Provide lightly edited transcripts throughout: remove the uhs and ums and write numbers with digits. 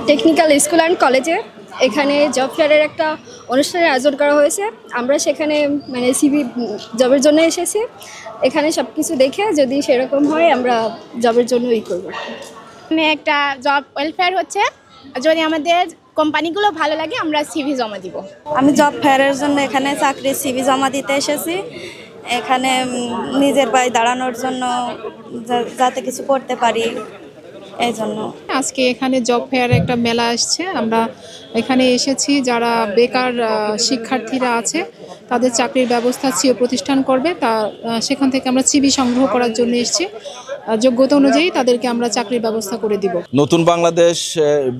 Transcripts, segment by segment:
Technical school and কলেজে এখানে job ফেয়ারের একটা অনুষ্ঠানের আয়োজন করা হয়েছে। আমরা সেখানে মানে সিভি জবের জন্য এসেছি। এখানে সব কিছু দেখে যদি সেরকম হয় আমরা জবের জন্য করবো। এখানে একটা জব ওয়েলফেয়ার হচ্ছে, যদি আমাদের কোম্পানিগুলো ভালো লাগে আমরা সিভি জমা দিব। আমি জব ফেয়ারের জন্য এখানে চাকরির সিভি জমা দিতে এসেছি। এখানে নিজের পায়ে দাঁড়ানোর জন্য যাতে কিছু করতে পারি এই জন্য। আজকে এখানে জব ফেয়ার একটা মেলা আসছে, আমরা এখানে এসেছি যারা বেকার শিক্ষার্থীরা আছে তাদের চাকরির ব্যবস্থা সিও প্রতিষ্ঠান করবে, তা সেখান থেকে আমরা সিভি সংগ্রহ করার জন্য এসেছি। যোগ্যতা অনুযায়ী তাদেরকে আমরা চাকরির ব্যবস্থা করে দিব। নতুন বাংলাদেশ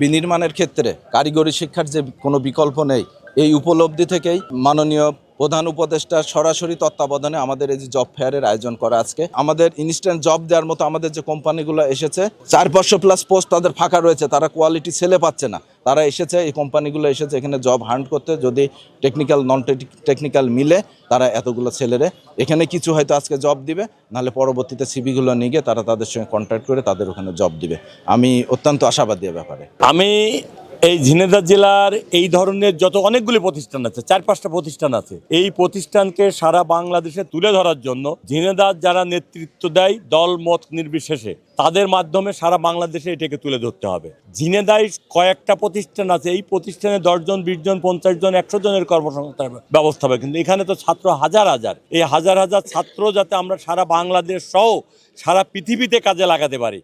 বিনির্মাণের ক্ষেত্রে কারিগরি শিক্ষার যে কোনো বিকল্প নেই, এই উপলব্ধি থেকেই মাননীয় প্রধান উপদেষ্টার সরাসরি তত্ত্বাবধানে আমাদের এই যে জব ফেয়ারের আয়োজন করা। আজকে আমাদের ইনস্ট্যান্ট জব দেওয়ার মতো আমাদের যে কোম্পানিগুলো এসেছে, 400+ পোস্ট তাদের ফাঁকা রয়েছে, তারা কোয়ালিটি ছেলে পাচ্ছে না, তারা এসেছে, এই কোম্পানিগুলো এসেছে এখানে জব হান্ট করতে। যদি টেকনিক্যাল নন টেকনিক্যাল মিলে তারা এতগুলো ছেলেরে এখানে কিছু হয়তো আজকে জব দিবে, নাহলে পরবর্তীতে সিভিগুলো নিয়ে গিয়ে তারা তাদের সঙ্গে কন্ট্যাক্ট করে তাদের ওখানে জব দিবে। আমি অত্যন্ত আশাবাদী এ ব্যাপারে। আমি এই ঝিনাইদহ জেলার এই ধরনের যত অনেকগুলি প্রতিষ্ঠান আছে, 4-5টা প্রতিষ্ঠান আছে, এই প্রতিষ্ঠানকে সারা বাংলাদেশে তুলে ধরার জন্য ঝিনাইদহ যারা নেতৃত্ব দেয় দল মত নির্বিশেষে, তাদের মাধ্যমে সারা বাংলাদেশে এটাকে তুলে ধরতে হবে। ঝিনাইদহে কয়েকটা প্রতিষ্ঠান আছে, এই প্রতিষ্ঠানে 10 জন 20 জন 50 জন 100 জনের কর্মসংস্থান ব্যবস্থা হবে, কিন্তু এখানে তো ছাত্র হাজার হাজার, এই হাজার হাজার ছাত্র যাতে আমরা সারা বাংলাদেশ সহ সারা পৃথিবীতে কাজে লাগাতে পারি,